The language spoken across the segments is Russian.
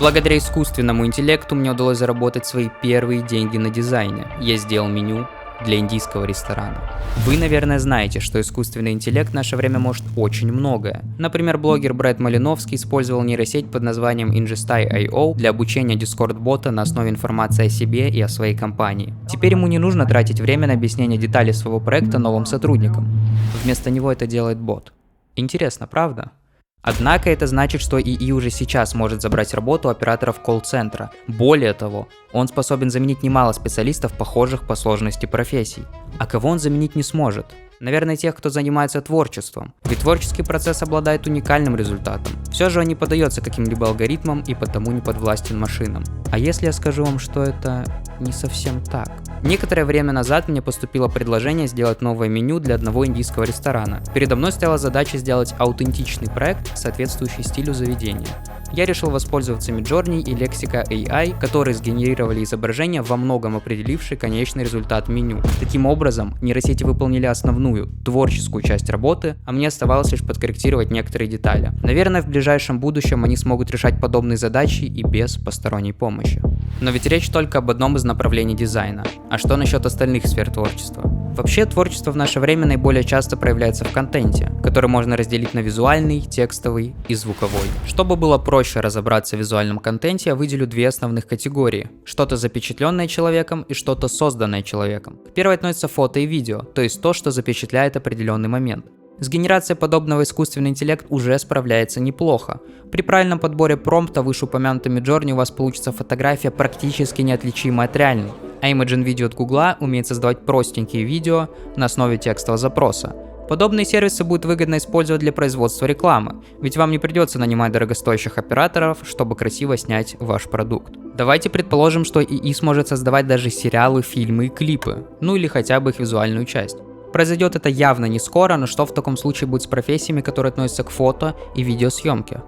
Благодаря искусственному интеллекту мне удалось заработать свои первые деньги на дизайне. Я сделал меню для индийского ресторана. Вы, наверное, знаете, что искусственный интеллект в наше время может очень многое. Например, блогер Брэд Малиновский использовал нейросеть под названием Ingestai.io для обучения Discord-бота на основе информации о себе и о своей компании. Теперь ему не нужно тратить время на объяснение деталей своего проекта новым сотрудникам. Вместо него это делает бот. Интересно, правда? Однако это значит, что ИИ уже сейчас может забрать работу операторов колл-центра. Более того, он способен заменить немало специалистов, похожих по сложности профессий. А кого он заменить не сможет? Наверное, тех, кто занимается творчеством. Ведь творческий процесс обладает уникальным результатом. Все же он не поддается каким-либо алгоритмам и потому не подвластен машинам. А если я скажу вам, что это не совсем так? Некоторое время назад мне поступило предложение сделать новое меню для одного индийского ресторана. Передо мной стояла задача сделать аутентичный проект, соответствующий стилю заведения. Я решил воспользоваться Midjourney и Lexica AI, которые сгенерировали изображение, во многом определившие конечный результат меню. Таким образом, нейросети выполнили основную, творческую часть работы, а мне оставалось лишь подкорректировать некоторые детали. Наверное, в ближайшем будущем они смогут решать подобные задачи и без посторонней помощи. Но ведь речь только об одном из направлений дизайна. А что насчет остальных сфер творчества? Вообще, творчество в наше время наиболее часто проявляется в контенте, который можно разделить на визуальный, текстовый и звуковой. Чтобы было проще разобраться в визуальном контенте, я выделю две основных категории. Что-то запечатленное человеком и что-то созданное человеком. К первой относятся фото и видео, то есть то, что запечатляет определенный момент. С генерацией подобного искусственный интеллект уже справляется неплохо. При правильном подборе промпта вышеупомянутой Midjourney у вас получится фотография практически неотличимая от реальной. А Imagen Video от Google умеет создавать простенькие видео на основе текстового запроса. Подобные сервисы будет выгодно использовать для производства рекламы, ведь вам не придется нанимать дорогостоящих операторов, чтобы красиво снять ваш продукт. Давайте предположим, что ИИ сможет создавать даже сериалы, фильмы и клипы, ну или хотя бы их визуальную часть. Произойдет это явно не скоро, но что в таком случае будет с профессиями, которые относятся к фото и видеосъемке?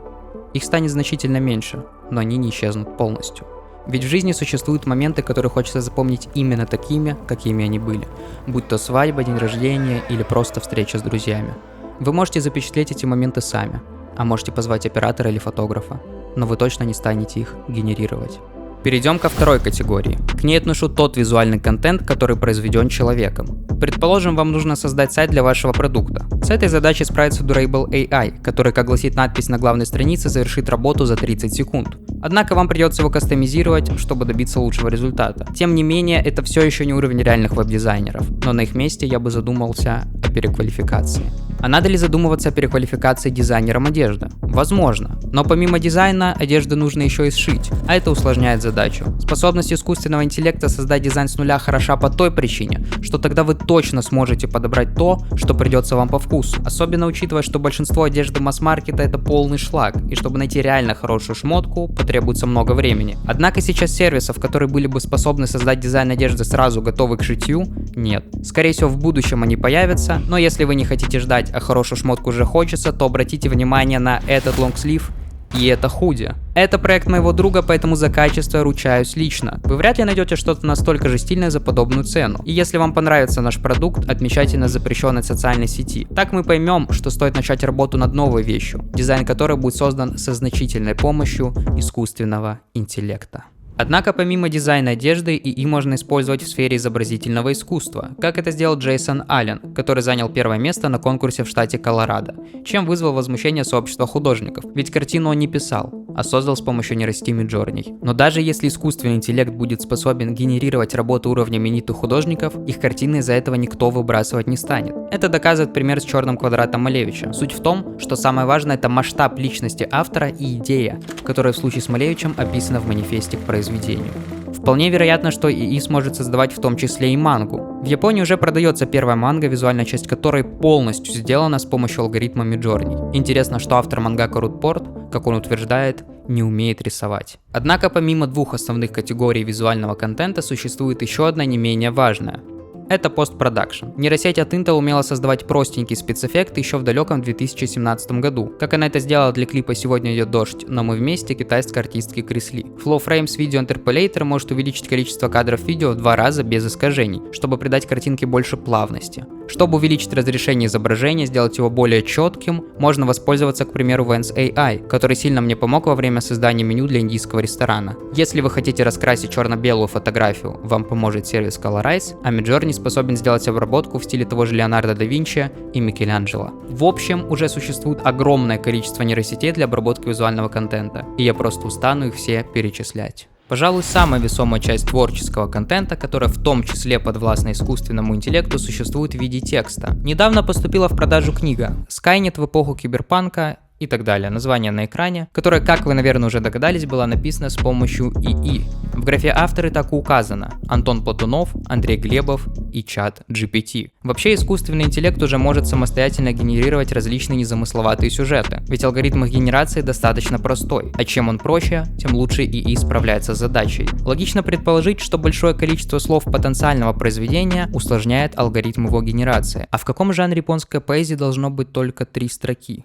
Их станет значительно меньше, но они не исчезнут полностью. Ведь в жизни существуют моменты, которые хочется запомнить именно такими, какими они были. Будь то свадьба, день рождения или просто встреча с друзьями. Вы можете запечатлеть эти моменты сами, а можете позвать оператора или фотографа, но вы точно не станете их генерировать. Перейдем ко второй категории. К ней отношу тот визуальный контент, который произведен человеком. Предположим, вам нужно создать сайт для вашего продукта. С этой задачей справится Durable AI, который, как гласит надпись на главной странице, завершит работу за 30 секунд. Однако вам придется его кастомизировать, чтобы добиться лучшего результата. Тем не менее, это все еще не уровень реальных веб-дизайнеров, но на их месте я бы задумался о переквалификации. А надо ли задумываться о переквалификации дизайнером одежды? Возможно. Но помимо дизайна, одежду нужно еще и сшить, а это усложняет задачу. Способность искусственного интеллекта создать дизайн с нуля хороша по той причине, что тогда вы точно сможете подобрать то, что придется вам по вкусу. Особенно учитывая, что большинство одежды масс-маркета это полный шлак, и чтобы найти реально хорошую шмотку, потребуется много времени. Однако сейчас сервисов, которые были бы способны создать дизайн одежды сразу готовый к шитью, нет. Скорее всего, в будущем они появятся, но если вы не хотите ждать, а хорошую шмотку уже хочется, то обратите внимание на этот лонгслив и это худи. Это проект моего друга, поэтому за качество я ручаюсь лично. Вы вряд ли найдете что-то настолько же стильное за подобную цену. И если вам понравится наш продукт, отмечайте на запрещенной социальной сети. Так мы поймем, что стоит начать работу над новой вещью, дизайн которой будет создан со значительной помощью искусственного интеллекта. Однако помимо дизайна одежды, ИИ можно использовать в сфере изобразительного искусства, как это сделал Джейсон Аллен, который занял первое место на конкурсе в штате Колорадо, чем вызвал возмущение сообщества художников, ведь картину он не писал, а создал с помощью нейросети Midjourney. Но даже если искусственный интеллект будет способен генерировать работу уровня именитых художников, их картины из-за этого никто выбрасывать не станет. Это доказывает пример с черным квадратом Малевича. Суть в том, что самое важное это масштаб личности автора и идея, которая в случае с Малевичем описана в манифесте к произведению. Вполне вероятно, что ИИ сможет создавать в том числе и мангу. В Японии уже продается первая манга, визуальная часть которой полностью сделана с помощью алгоритма Midjourney. Интересно, что автор мангака Рудпорт, как он утверждает, не умеет рисовать. Однако помимо двух основных категорий визуального контента существует еще одна не менее важная. Это постпродакшн. Нейросеть от Intel умела создавать простенькие спецэффекты еще в далеком 2017 году. Как она это сделала для клипа «Сегодня идет дождь, но мы вместе» китайской артистки Крис Ли. Flow Frames Video Interpolator может увеличить количество кадров видео в 2 раза без искажений, чтобы придать картинке больше плавности. Чтобы увеличить разрешение изображения, сделать его более четким, можно воспользоваться, к примеру, Vance AI, который сильно мне помог во время создания меню для индийского ресторана. Если вы хотите раскрасить черно-белую фотографию, вам поможет сервис Colorize, а Midjourney способен сделать обработку в стиле того же Леонардо да Винчи и Микеланджело. В общем, уже существует огромное количество нейросетей для обработки визуального контента, и я просто устану их все перечислять. Пожалуй, самая весомая часть творческого контента, которая в том числе подвластна искусственному интеллекту, существует в виде текста. Недавно поступила в продажу книга «Скайнет в эпоху киберпанка» и так далее, название на экране, которое, как вы, наверное, уже догадались, была написана с помощью ИИ. В графе авторы так и указано: Антон Платунов, Андрей Глебов и чат GPT. Вообще, искусственный интеллект уже может самостоятельно генерировать различные незамысловатые сюжеты, ведь алгоритм их генерации достаточно простой, а чем он проще, тем лучше ИИ справляется с задачей. Логично предположить, что большое количество слов потенциального произведения усложняет алгоритм его генерации. А в каком жанре японской поэзии должно быть только 3 строки?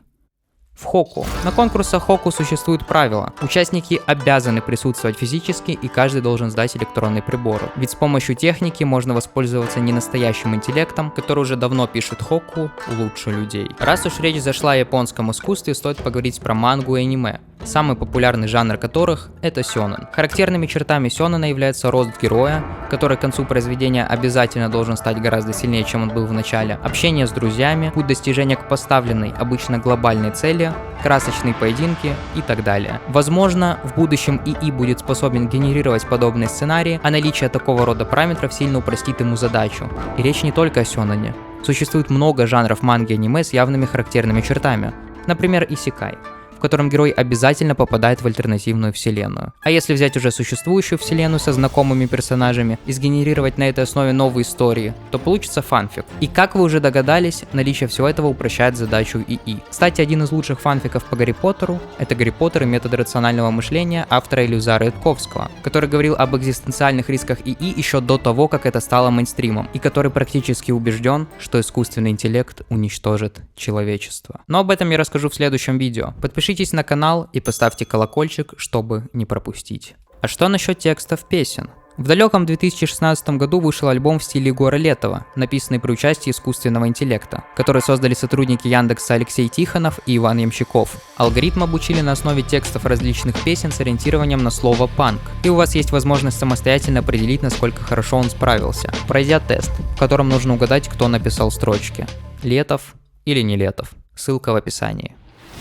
В Хоку. На конкурсах Хоку существуют правила. Участники обязаны присутствовать физически, и каждый должен сдать электронные приборы. Ведь с помощью техники можно воспользоваться не настоящим интеллектом, который уже давно пишет Хоку лучше людей. Раз уж речь зашла о японском искусстве, стоит поговорить про мангу и аниме, самый популярный жанр которых — это сёнэн. Характерными чертами сёнэна является рост героя, который к концу произведения обязательно должен стать гораздо сильнее, чем он был в начале, общение с друзьями, путь достижения к поставленной, обычно глобальной цели, красочные поединки и так далее. Возможно, в будущем ИИ будет способен генерировать подобные сценарии, а наличие такого рода параметров сильно упростит ему задачу. И речь не только о сёнэне. Существует много жанров манги и аниме с явными характерными чертами. Например, исекай, в котором герой обязательно попадает в альтернативную вселенную. А если взять уже существующую вселенную со знакомыми персонажами и сгенерировать на этой основе новые истории, то получится фанфик. И как вы уже догадались, наличие всего этого упрощает задачу ИИ. Кстати, один из лучших фанфиков по Гарри Поттеру — это «Гарри Поттер и методы рационального мышления» автора Илюзара Ютковского, который говорил об экзистенциальных рисках ИИ еще до того, как это стало мейнстримом, и который практически убежден, что искусственный интеллект уничтожит человечество. Но об этом я расскажу в следующем видео. Подпишитесь на канал и поставьте колокольчик, чтобы не пропустить. А что насчет текстов песен? В далеком 2016 году вышел альбом в стиле Егора Летова, написанный при участии искусственного интеллекта, который создали сотрудники Яндекса Алексей Тихонов и Иван Ямщиков. Алгоритм обучили на основе текстов различных песен с ориентированием на слово «панк». И у вас есть возможность самостоятельно определить, насколько хорошо он справился, пройдя тест, в котором нужно угадать, кто написал строчки. Летов или не Летов. Ссылка в описании.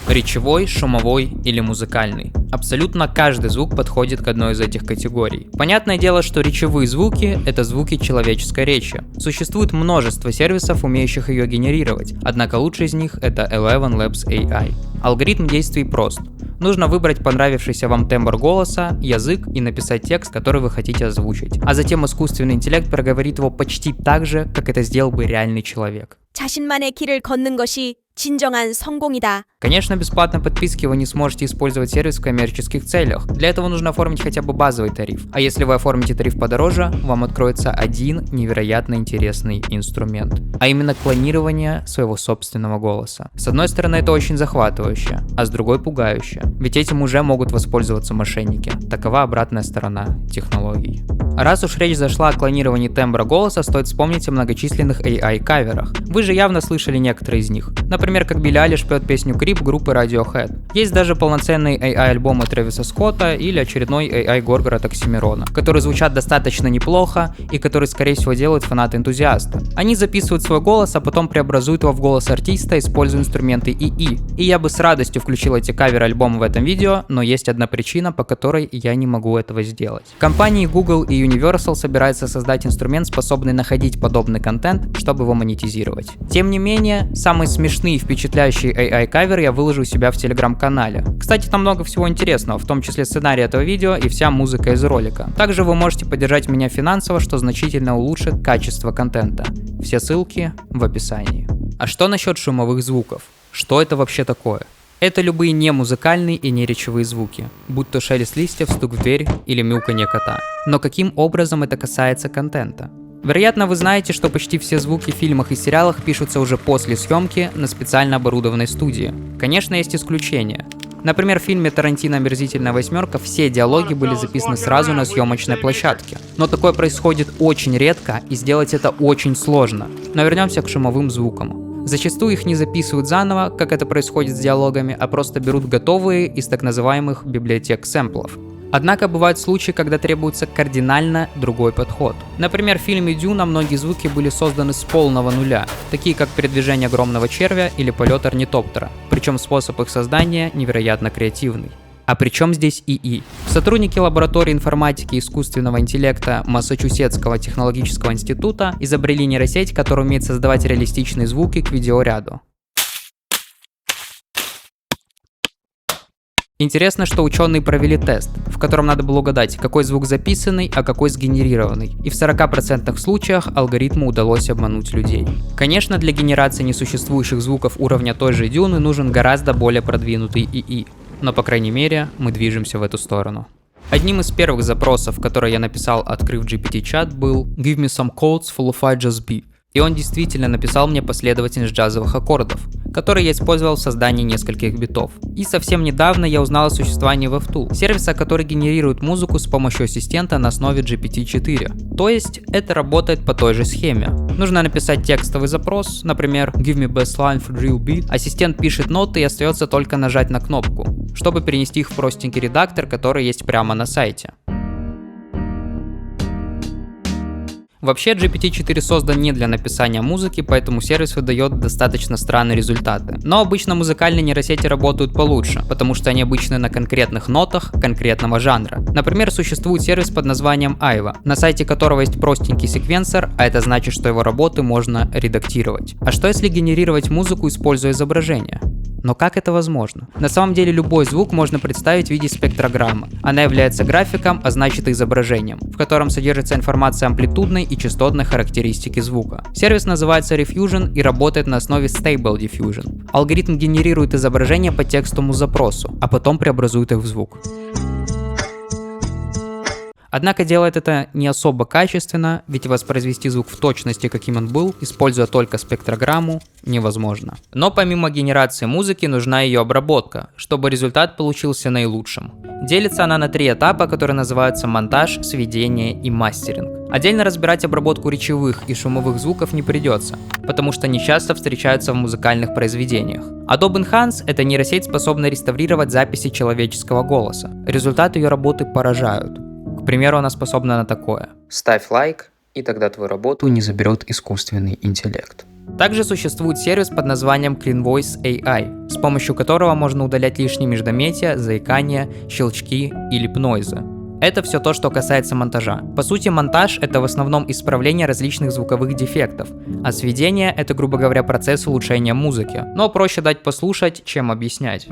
Речевой, шумовой или музыкальный. Абсолютно каждый звук подходит к одной из этих категорий. Понятное дело, что речевые звуки — это звуки человеческой речи. Существует множество сервисов, умеющих ее генерировать, однако лучший из них — это Eleven Labs AI. Алгоритм действий прост. Нужно выбрать понравившийся вам тембр голоса, язык и написать текст, который вы хотите озвучить. А затем искусственный интеллект проговорит его почти так же, как это сделал бы реальный человек. 자신만의 길을 걷는 것이 진정한 성공이다. Конечно, бесплатной подписки вы не сможете использовать сервис в коммерческих целях. Для этого нужно оформить хотя бы базовый тариф. А если вы оформите тариф подороже, вам откроется один невероятно интересный инструмент. А именно клонирование своего собственного голоса. С одной стороны, это очень захватывающе, а с другой пугающе. Ведь этим уже могут воспользоваться мошенники. Такова обратная сторона технологий. Раз уж речь зашла о клонировании тембра голоса, стоит вспомнить о многочисленных AI-каверах. Вы же явно слышали некоторые из них. Например, как Билли Айлиш поет песню Creep группы Radiohead. Есть даже полноценные AI-альбомы Трэвиса Скотта или очередной AI Горгора Оксимирона, которые звучат достаточно неплохо и которые, скорее всего, делают фанаты-энтузиасты. Они записывают свой голос, а потом преобразуют его в голос артиста, используя инструменты ИИ. И я бы с радостью включил эти кавер-альбомы в этом видео, но есть одна причина, по которой я не могу этого сделать. Компании Google и Universal собираются создать инструмент, способный находить подобный контент, чтобы его монетизировать. Тем не менее, самые смешные и впечатляющие AI-каверы я выложу у себя в телеграм-канале. Кстати, там много всего интересного, в том числе сценарий этого видео и вся музыка из ролика. Также вы можете поддержать меня финансово, что значительно улучшит качество контента. Все ссылки в описании. А что насчет шумовых звуков? Что это вообще такое? Это любые не музыкальные и не речевые звуки, будь то шелест листьев, стук в дверь или мяуканье кота. Но каким образом это касается контента? Вероятно, вы знаете, что почти все звуки в фильмах и сериалах пишутся уже после съемки на специально оборудованной студии. Конечно, есть исключения. Например, в фильме Тарантино «Омерзительная восьмерка» все диалоги были записаны сразу на съемочной площадке. Но такое происходит очень редко, и сделать это очень сложно. Но вернемся к шумовым звукам. Зачастую их не записывают заново, как это происходит с диалогами, а просто берут готовые из так называемых библиотек сэмплов. Однако бывают случаи, когда требуется кардинально другой подход. Например, в фильме «Дюна» многие звуки были созданы с полного нуля, такие как передвижение огромного червя или полет орнитоптера, причем способ их создания невероятно креативный. А при чем здесь ИИ? Сотрудники лаборатории информатики и искусственного интеллекта Массачусетского технологического института изобрели нейросеть, которая умеет создавать реалистичные звуки к видеоряду. Интересно, что ученые провели тест, в котором надо было угадать, какой звук записанный, а какой сгенерированный. И в 40% случаях алгоритму удалось обмануть людей. Конечно, для генерации несуществующих звуков уровня той же Дюны нужен гораздо более продвинутый ИИ. Но, по крайней мере, мы движемся в эту сторону. Одним из первых запросов, которые я написал, открыв GPT-чат, был «Give me some chords for lo-fi jazz beat». И он действительно написал мне последовательность джазовых аккордов, которые я использовал в создании нескольких битов. И совсем недавно я узнал о существовании WavTool, сервиса, который генерирует музыку с помощью ассистента на основе GPT-4. То есть это работает по той же схеме. Нужно написать текстовый запрос, например, «Give me bass line for drill beat». Ассистент пишет ноты и остается только нажать на кнопку, чтобы перенести их в простенький редактор, который есть прямо на сайте. Вообще, GPT-4 создан не для написания музыки, поэтому сервис выдает достаточно странные результаты. Но обычно музыкальные нейросети работают получше, потому что они обычны на конкретных нотах конкретного жанра. Например, существует сервис под названием Aiva, на сайте которого есть простенький секвенсор, а это значит, что его работы можно редактировать. А что если генерировать музыку, используя изображение? Но как это возможно? На самом деле любой звук можно представить в виде спектрограммы. Она является графиком, а значит и изображением, в котором содержится информация амплитудной и частотной характеристики звука. Сервис называется Refusion и работает на основе Stable Diffusion. Алгоритм генерирует изображение по текстовому запросу, а потом преобразует их в звук. Однако делает это не особо качественно, ведь воспроизвести звук в точности, каким он был, используя только спектрограмму, невозможно. Но помимо генерации музыки нужна ее обработка, чтобы результат получился наилучшим. Делится она на 3 этапа, которые называются монтаж, сведение и мастеринг. Отдельно разбирать обработку речевых и шумовых звуков не придется, потому что они часто встречаются в музыкальных произведениях. Adobe Enhance — это нейросеть, способная реставрировать записи человеческого голоса. Результаты ее работы поражают. К примеру, она способна на такое. Ставь лайк, и тогда твою работу не заберет искусственный интеллект. Также существует сервис под названием Clean Voice AI, с помощью которого можно удалять лишние междометия, заикания, щелчки и лип-нойзы. Это все то, что касается монтажа. По сути, монтаж — это в основном исправление различных звуковых дефектов, а сведение — это, грубо говоря, процесс улучшения музыки. Но проще дать послушать, чем объяснять.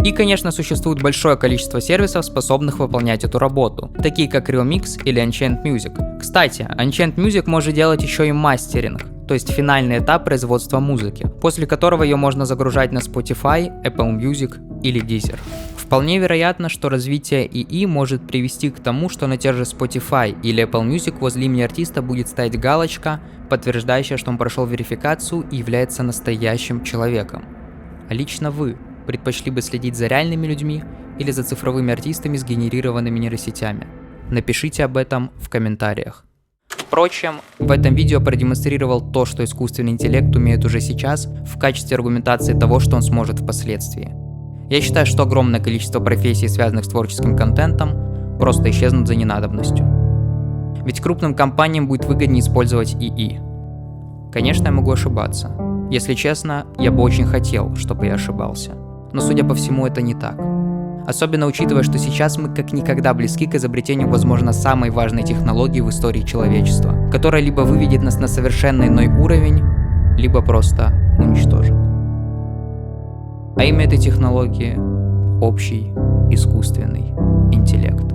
И, конечно, существует большое количество сервисов, способных выполнять эту работу, такие как Realmix или Enchant Music. Кстати, Enchant Music может делать еще и мастеринг, то есть финальный этап производства музыки, после которого ее можно загружать на Spotify, Apple Music или Deezer. Вполне вероятно, что развитие ИИ может привести к тому, что на те же Spotify или Apple Music возле имени артиста будет стоять галочка, подтверждающая, что он прошел верификацию и является настоящим человеком. А лично вы предпочли бы следить за реальными людьми или за цифровыми артистами, сгенерированными нейросетями? Напишите об этом в комментариях. Впрочем, в этом видео продемонстрировал то, что искусственный интеллект умеет уже сейчас, в качестве аргументации того, что он сможет впоследствии. Я считаю, что огромное количество профессий, связанных с творческим контентом, просто исчезнут за ненадобностью. Ведь крупным компаниям будет выгоднее использовать ИИ. Конечно, я могу ошибаться. Если честно, я бы очень хотел, чтобы я ошибался. Но, судя по всему, это не так. Особенно учитывая, что сейчас мы как никогда близки к изобретению, возможно, самой важной технологии в истории человечества, которая либо выведет нас на совершенно иной уровень, либо просто уничтожит. А имя этой технологии — общий искусственный интеллект.